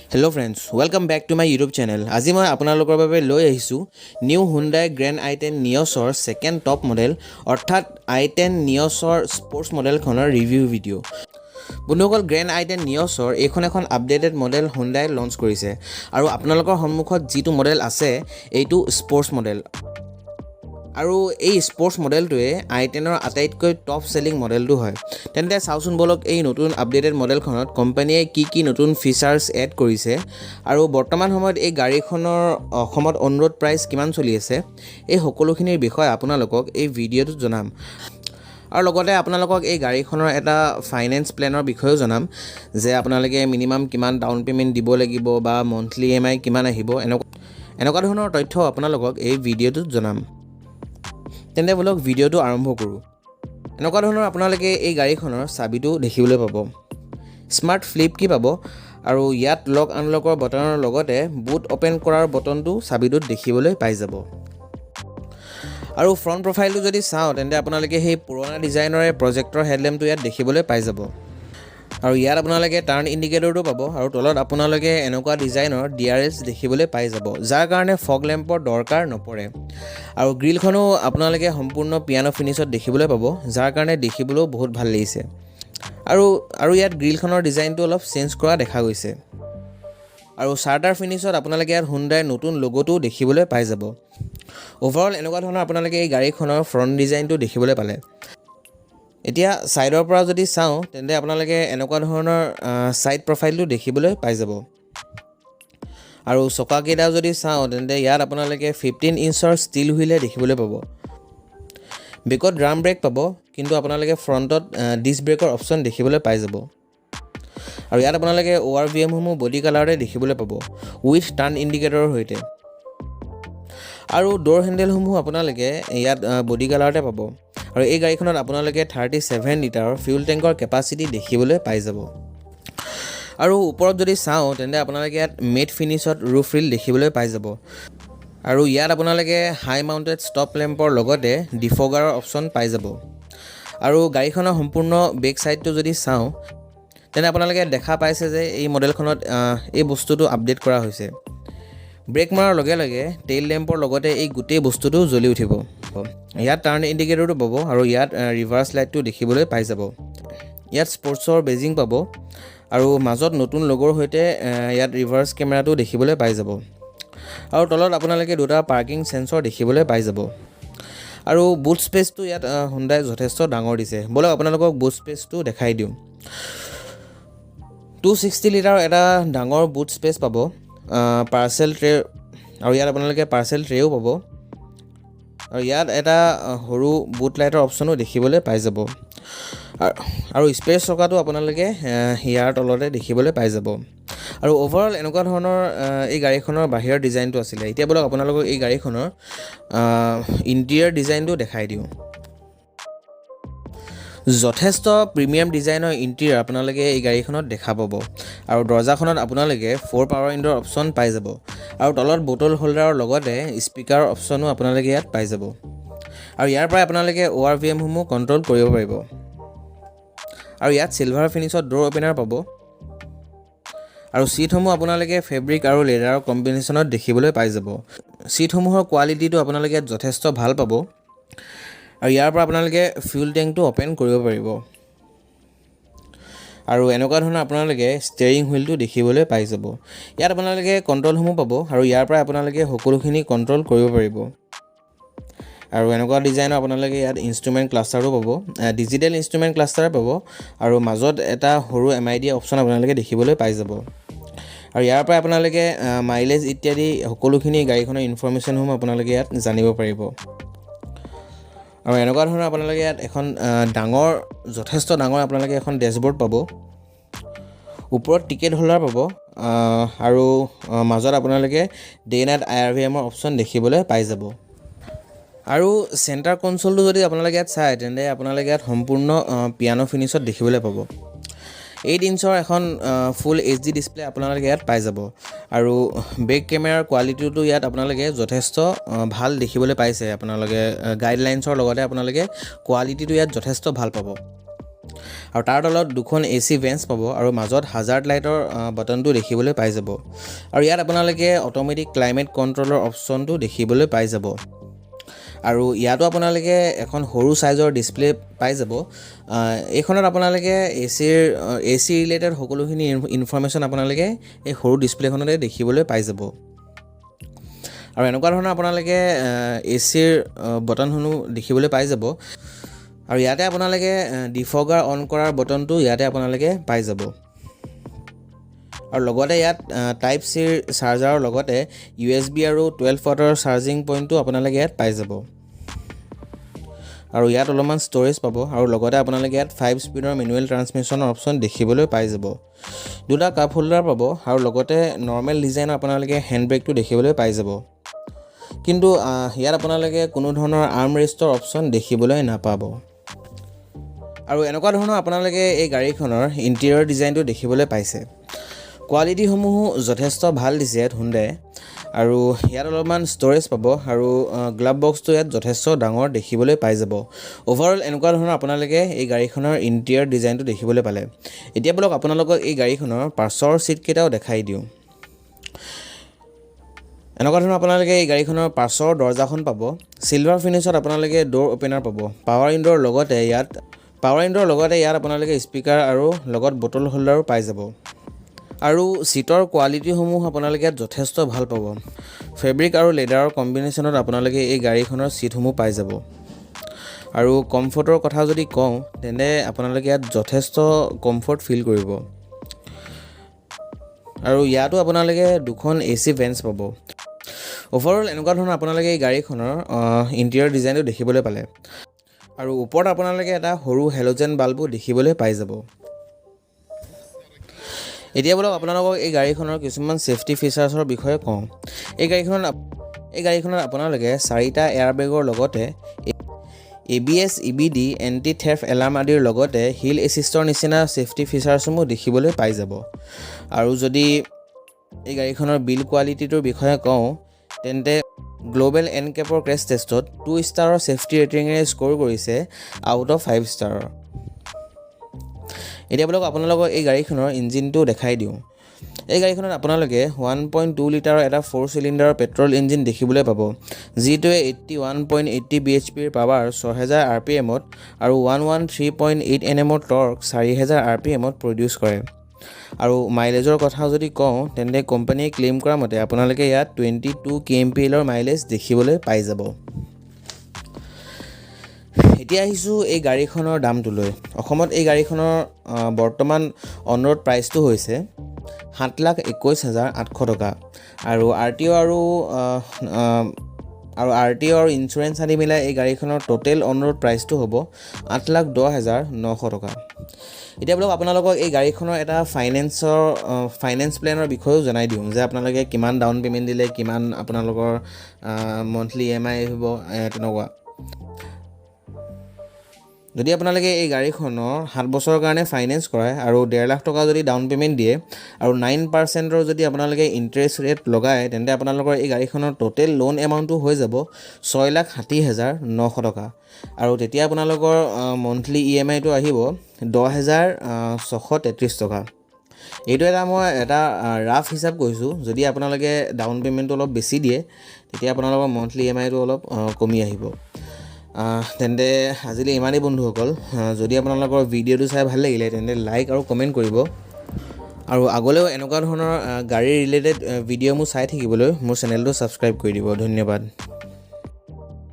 Hello friends, welcome back to my YouTube channel. আজি মই আপোনালোকৰ বাবে লৈ আহিছোঁ নিউ Hyundai Grand i10 niosৰ সেকেন্ড টপ মডেল অৰ্থাৎ i10 niosৰ স্পোৰ্টছ মডেলখনৰ ৰিভিউ ভিডিঅ'। বন্ধুসকল Grand i10 niosৰ এখন আপডেটেড মডেল Hyundai লঞ্চ কৰিছে আৰু আপোনালোকৰ সন্মুখত যিটো মডেল আছে এইটো স্পোৰ্টছ মডেল। আৰু এই স্পোৰ্টছ মডেলটোৱে i10ৰ আটাইতকৈ টপ সেলিং মডেলটো হয়। তেন্তে চাওচোন বলক এই নতুন আপডেটেড মডেলখনত কোম্পানীয়ে কি নতুন ফিচাৰ্ছ এড কৰিছে আৰু বৰ্তমান সময়ত এই গাড়ীখনৰ অসমত অন ৰোড প্ৰাইচ কিমান চলি আছে এই সকলোখিনিৰ বিষয়ে আপোনালোকক এই ভিডিঅ'টোত জনাম। আৰু লগতে আপোনালোকক এই গাড়ীখনৰ এটা ফাইনেন্স প্লেনৰ বিষয়েও জনাম যে আপোনালোকে মিনিমাম কিমান ডাউন পেমেণ্ট দিব লাগিব বা মন্থলি EMI কিমান আহিব এনেকুৱা ধৰণৰ তথ্য আপোনালোকক এই ভিডিঅ'টোত জনাম। তেন্তে বলক ভিডিঅ'টো আৰম্ভ কৰোঁ। এনেকুৱা ধৰণৰ আপোনালোকে এই গাড়ীখনৰ চাবিটো দেখিবলৈ পাব। স্মাৰ্ট ফ্লিপ কি পাব আৰু ইয়াত লক আনলকৰ বটনৰ লগতে বুট অপেন কৰাৰ বটনটো চাবিটোত দেখিবলৈ পাই যাব। আৰু ফ্ৰণ্ট প্ৰফাইলটো যদি চাওঁ তেন্তে আপোনালোকে সেই পুৰণা ডিজাইনৰে প্ৰজেক্টৰ হেডলেম্পটো ইয়াত দেখিবলৈ পাই যাব। আৰু ইয়াত আপোনালোকে টাৰ্ণ ইণ্ডিকেটৰটো পাব আৰু তলত আপোনালোকে এনেকুৱা ডিজাইনৰ DRS দেখিবলৈ পাই যাব যাৰ কাৰণে ফগ লেম্পৰ দৰকাৰ নপৰে। আৰু গ্ৰিলখনো আপোনালোকে সম্পূৰ্ণ পিয়ানো ফিনিছত দেখিবলৈ পাব যাৰ কাৰণে দেখিবলৈও বহুত ভাল লাগিছে। আৰু ইয়াত গ্ৰিলখনৰ ডিজাইনটো অলপ চেঞ্জ কৰা দেখা গৈছে। আৰু চাৰ্টাৰ ফিনিছত আপোনালোকে ইয়াত Hyundai নতুন লোগোটো দেখিবলৈ পাই যাব। ওভাৰঅল এনেকুৱা ধৰণৰ আপোনালোকে এই গাড়ীখনৰ ফ্ৰণ্ট ডিজাইনটো দেখিবলৈ পালে। এতিয়া সাইডৰ পৰা যদি চাওঁ তেন্তে আপোনালোকে এনেকুৱা ধৰণৰ সাইড প্ৰফাইলটো দেখিবলৈ পাই যাব। আৰু চকাকেইটা যদি চাওঁ তেন্তে ইয়াত আপোনালোকে 15 ইঞ্চৰ ষ্টিল হুইলে দেখিবলৈ পাব। বেকত ড্ৰাম ব্ৰেক পাব কিন্তু আপোনালোকে ফ্ৰণ্টত ডিস্ক ব্ৰেকৰ অপশ্যন দেখিবলৈ পাই যাব। আৰু ইয়াত আপোনালোকে ORVM সমূহ বডি কালাৰতে দেখিবলৈ পাব উইথ টাৰ্ণ ইণ্ডিকেটৰৰ সৈতে। আৰু ডোৰ হেণ্ডেলসমূহ আপোনালোকে ইয়াত বডি কালাৰতে পাব। আৰু এই গাড়ীখনত আপোনালোকে 37 লিটাৰৰ ফিউল টেংকৰ কেপাচিটি দেখিবলৈ পাই যাব। আৰু ওপৰত যদি চাওঁ তেন্তে আপোনালোকে ইয়াত মেট ফিনিছত ৰুফ ৰিল দেখিবলৈ পাই যাব। আৰু ইয়াত আপোনালোকে হাই মাউণ্টেড ষ্টপ লেম্পৰ লগতে ডিফগাৰৰ অপশ্যন পাই যাব। আৰু গাড়ীখনৰ সম্পূৰ্ণ বেক সাইডটো যদি চাওঁ তেন্তে আপোনালোকে দেখা পাইছে যে এই মডেলখনত এই বস্তুটো আপডেট কৰা হৈছে। ব্ৰেক মাৰাৰ লগে লগে টেইল লেম্পৰ লগতে এই গোটেই বস্তুটো জ্বলি উঠিব। ইয়াত টাৰ্ণ ইণ্ডিকেটৰটো পাব আৰু ইয়াত ৰিভাৰ্ছ লাইটটো দেখিবলৈ পাই যাব। ইয়াত স্পৰ্টছৰ বেজিং পাব আৰু মাজত নতুন লগৰ সৈতে ইয়াত ৰিভাৰ্ছ কেমেৰাটো দেখিবলৈ পাই যাব। আৰু তলত আপোনালোকে দুটা পাৰ্কিং সেন্সৰ দেখিবলৈ পাই যাব। আৰু বুট স্পেচটো ইয়াত Hyundai যথেষ্ট ডাঙৰ দিছে। বলক আপোনালোকক বুট স্পেচটো দেখাই দিওঁ। 260 লিটাৰৰ এটা ডাঙৰ বুট স্পেচ পাব। পাৰ্চেল ট্ৰে আৰু ইয়াত আপোনালোকে পাৰ্চেল ট্ৰেও পাব। আৰু ইয়াত এটা সৰু বুট লাইটৰ অপশ্যনো দেখিবলৈ পাই যাব। আৰু স্পেচ চকাটো আপোনালোকে ইয়াৰ তলতে দেখিবলৈ পাই যাব। আৰু ওভাৰঅল এনেকুৱা ধৰণৰ এই গাড়ীখনৰ বাহিৰৰ ডিজাইনটো আছিলে। এতিয়া বলক আপোনালোকক এই গাড়ীখনৰ ইণ্টেৰিয়ৰ ডিজাইনটো দেখাই দিওঁ। যথেষ্ট প্ৰিমিয়াম ডিজাইনৰ ইণ্টেৰিয়ৰ আপোনালোকে এই গাড়ীখনত দেখা পাব। আৰু দৰ্জাখনত আপোনালোকে 4 পাৱাৰ উইণ্ডৰ অপশ্যন পাই যাব। আৰু তলত বটল হোল্ডাৰৰ লগতে স্পিকাৰৰ অপশ্যনো আপোনালোকে ইয়াত পাই যাব। আৰু ইয়াৰ পৰাই আপোনালোকে ORVM সমূহ কণ্ট্ৰল কৰিব পাৰিব। আৰু ইয়াত চিলভাৰ ফিনিছত ডোৰ অপেনাৰ পাব। আৰু সিটসমূহ আপোনালোকে ফেব্ৰিক আৰু লেডাৰৰ কম্বিনেশ্যনত দেখিবলৈ পাই যাব। সিটসমূহৰ কোৱালিটিটো আপোনালোকে ইয়াত যথেষ্ট ভাল পাব। আৰু ইয়াৰ পৰা আপোনালোকে ফিউল টেংকটো অপেন কৰিব পাৰিব। আৰু এনেকুৱা ধৰণৰ আপোনালোকে ষ্টেৰিং হুইলটো দেখিবলৈ পাই যাব। ইয়াত আপোনালোকে কণ্ট্ৰলসমূহ পাব আৰু ইয়াৰ পৰা আপোনালোকে সকলোখিনি কণ্ট্ৰল কৰিব পাৰিব। আৰু এনেকুৱা ডিজাইনৰ আপোনালোকে ইয়াত ইনষ্ট্ৰুমেণ্ট ক্লাষ্টাৰো পাব, ডিজিটেল ইনষ্ট্ৰুমেণ্ট ক্লাষ্টাৰ পাব। আৰু মাজত এটা সৰু MID অপশ্যন আপোনালোকে দেখিবলৈ পাই যাব। আৰু ইয়াৰ পৰা আপোনালোকে মাইলেজ ইত্যাদি সকলোখিনি গাড়ীখনৰ ইনফৰমেশ্যনসমূহ আপোনালোকে ইয়াত জানিব পাৰিব। আৰু এনেকুৱা ধৰণৰ আপোনালোকে ইয়াত এখন যথেষ্ট ডাঙৰ আপোনালোকে এখন ডেছবৰ্ড পাব। ওপৰত টিকেট হোল্ডাৰ পাব। আৰু মাজত আপোনালোকে ডে নাইট IRVMৰ অপশ্যন দেখিবলৈ পাই যাব। আৰু চেণ্টাৰ কনচোলটো যদি আপোনালোকে ইয়াত চায় তেন্তে আপোনালোকে ইয়াত সম্পূৰ্ণ পিয়ানো ফিনিছত দেখিবলৈ পাব। 8 ইঞ্চৰ এখন ফুল HD ডিছপ্লে আপোনালোকে ইয়াত পাই যাব। আৰু বেক কেমেৰাৰ কোৱালিটিটো ইয়াত আপোনালোকে যথেষ্ট ভাল দেখিবলৈ পাইছে। আপোনালোকে গাইডলাইনছৰ লগতে আপোনালোকে কোৱালিটিটো ইয়াত যথেষ্ট ভাল পাব। আৰু তাৰ তলত দুখন AC ভেন্টছ পাব আৰু মাজত হাজাৰ্ড লাইটৰ বাটনটো দেখিবলৈ পাই যাব আৰু ইয়াত আপোনালোকে অট'মেটিক ক্লাইমেট কণ্ট্ৰলৰ অপশ্যনটো দেখিবলৈ পাই যাব আৰু ইয়াতো আপোনালোকে এখন সৰু সাইজৰ ডিসপ্লে পাই যাব এইখনত আপোনালোকে AC ৰিলেটেড সকলোখিনি ইনফৰমেশ্যন আপোনালোকে এই সৰু ডিসপ্লেখনতে দেখিবলৈ পাই যাব আৰু এনেকুৱা ধৰণৰ আপোনালোকে ACৰ বটনসমূহ দেখিবলৈ পাই যাব আৰু ইয়াতে আপোনালোকে ডিফগাৰ অন কৰাৰ বটনটো ইয়াতে আপোনালোকে পাই যাব আৰু লগতে ইয়াত টাইপ C চাৰ্জাৰৰ লগতে USB আৰু 12 ওৱাটৰ চাৰ্জিং পইণ্টটো আপোনালোকে ইয়াত পাই যাব আৰু ইয়াত অলপমান ষ্ট'ৰেজ পাব আৰু লগতে আপোনালোকে ইয়াত 5 স্পীডৰ মেনুৱেল ট্ৰান্সমিশ্যনৰ অপশ্যন দেখিবলৈ পাই যাব দুটা কাপ হোল্ডাৰ পাব আৰু লগতে নৰ্মেল ডিজাইনৰ আপোনালোকে হেণ্ড ব্ৰেকটো দেখিবলৈ পাই যাব কিন্তু ইয়াত আপোনালোকে কোনো ধৰণৰ আৰ্ম ৰেষ্টৰ অপশ্যন দেখিবলৈ নাপাব আৰু এনেকুৱা ধৰণৰ আপোনালোকে এই গাড়ীখনৰ ইণ্টেৰিয়ৰ ডিজাইনটো দেখিবলৈ পাইছে কোৱালিটিসমূহো যথেষ্ট ভাল দিছে Hyundai আৰু ইয়াত অলপমান ষ্ট'ৰেজ পাব আৰু গ্লাভ বক্সটো ইয়াত যথেষ্ট ডাঙৰ দেখিবলৈ পাই যাব ওভাৰঅল এনেকুৱা ধৰণৰ আপোনালোকে এই গাড়ীখনৰ ইণ্টেৰিয়ৰ ডিজাইনটো দেখিবলৈ পালে এতিয়া বলক আপোনালোকক এই গাড়ীখনৰ পাছৰ সিট কেইটাও দেখাই দিওঁ এনেকুৱা ধৰণৰ আপোনালোকে এই গাড়ীখনৰ পাছৰ দৰজাখন পাব সিলভাৰ ফিনিশত আপোনালোকে ডোৰ ওপেনাৰ পাব পাৱাৰ উইণ্ডোৰ লগতে ইয়াত আপোনালোকে স্পিকাৰ আৰু লগত বটল হোল্ডাৰো পাই যাব আৰু সিটৰ কোৱালিটিসমূহ আপোনালোকে ইয়াত যথেষ্ট ভাল পাব ফেব্ৰিক আৰু লেডাৰৰ কম্বিনেশ্যনত আপোনালোকে এই গাড়ীখনৰ সিটসমূহ পাই যাব আৰু কমফৰ্টৰ কথা যদি কওঁ তেনে আপোনালোকে ইয়াত যথেষ্ট কমফৰ্ট ফিল কৰিব আৰু ইয়াতো আপোনালোকে দুখন AC ভেন্টছ পাব ওভাৰঅল এনেকুৱা ধৰণৰ আপোনালোকে এই গাড়ীখনৰ ইণ্টেৰিয়ৰ ডিজাইনটো দেখিবলৈ পালে আৰু ওপৰত আপোনালোকে এটা সৰু হেলোজেন বাল্বো দেখিবলৈ পাই যাব এতিয়া বলক আপোনালোকক এই গাড়ীখনৰ কিছুমান সেফটি ফিচাৰ্ছৰ বিষয়ে কওঁ এই গাড়ীখনত আপোনালোকে 4টা এয়াৰবেগৰ লগতে ABS EBD anti theft alarm আদিৰ লগতে হিল এছিষ্টৰ নিচিনা সেফটি ফিচাৰ্ছসমূহ দেখিবলৈ পাই যাব আৰু যদি এই গাড়ীখনৰ বিল কোৱালিটিটোৰ বিষয়ে কওঁ তেন্তে গ্লোবেল এনকেপৰ ক্ৰেছ টেষ্টত 2 ষ্টাৰৰ সেফটি ৰেটিঙেৰে স্ক'ৰ কৰিছে আউট অফ 5 ষ্টাৰৰ এতিয়া বলক আপোনালোকক এই গাড়ীখনৰ ইঞ্জিনটো দেখাই দিওঁ এই গাড়ীখনত আপোনালোকে 1.2 লিটাৰৰ এটা 4 চিলিণ্ডাৰৰ পেট্ৰল ইঞ্জিন দেখিবলৈ পাব যিটোৱে 81.80 bhpৰ পাৱাৰ 6000 rpmত আৰু 113.8 nmৰ টৰ্ক 4000 rpmত প্ৰডিউচ কৰে আৰু মাইলেজৰ কথা যদি কওঁ তেন্তে কোম্পানীয়ে ক্লেইম কৰা মতে আপোনালোকে ইয়াত 22 kmpl মাইলেজ দেখিবলৈ পাই যাব এতিয়া আহিছো এই গাড়ীখনৰ দামটোলৈ অসমত এই গাড়ীখনৰ বৰ্তমান অন ৰোড প্ৰাইচটো হৈছে 7,21,800 টকা আৰু RTO আৰু ইঞ্চুৰেঞ্চ আদি মিলাই এই গাড়ীখনৰ টোটেল অন ৰোড প্ৰাইচটো হ'ব 8,10,900 টকা এতিয়া বলক আপোনালোকক এই গাড়ীখনৰ এটা ফাইনেন্স প্লেনৰ বিষয়েও জনাই দিওঁ যে আপোনালোকে কিমান ডাউন পেমেণ্ট দিলে কিমান আপোনালোকৰ মন্থলি EMI আহিব তেনেকুৱা যদি আপোনালোকে এই গাড়ীখনৰ 7 বছৰৰ কাৰণে ফাইনেন্স কৰায় আৰু 1.5 লাখ টকা যদি ডাউন পেমেণ্ট দিয়ে আৰু 9%ৰ যদি আপোনালোকে ইন্টাৰেষ্ট ৰেট লগায় তেন্তে আপোনালোকৰ এই গাড়ীখনৰ টোটেল লোন এমাউণ্টটো হৈ যাব 6,60,900 টকা আৰু তেতিয়া আপোনালোকৰ মন্থলি EMI টো আহিব 10,633 টকা এইটো মই এটা ৰাফ হিচাপ কৈছোঁ যদি আপোনালোকে ডাউন পেমেণ্টটো অলপ বেছি দিয়ে তেতিয়া আপোনালোকৰ মন্থলি EMI টো অলপ কমি আহিব তেন্তে আজিলৈ ইমানেই বন্ধুসকল যদি আপোনালোকৰ ভিডিঅ'টো চাই ভাল লাগিলে তেন্তে লাইক আৰু কমেণ্ট কৰিব আৰু আগলৈও এনেকুৱা ধৰণৰ গাড়ী ৰিলেটেড ভিডিঅ' মোৰ চাই থাকিবলৈ মোৰ চেনেলটো ছাবস্ক্ৰাইব কৰি দিব ধন্যবাদ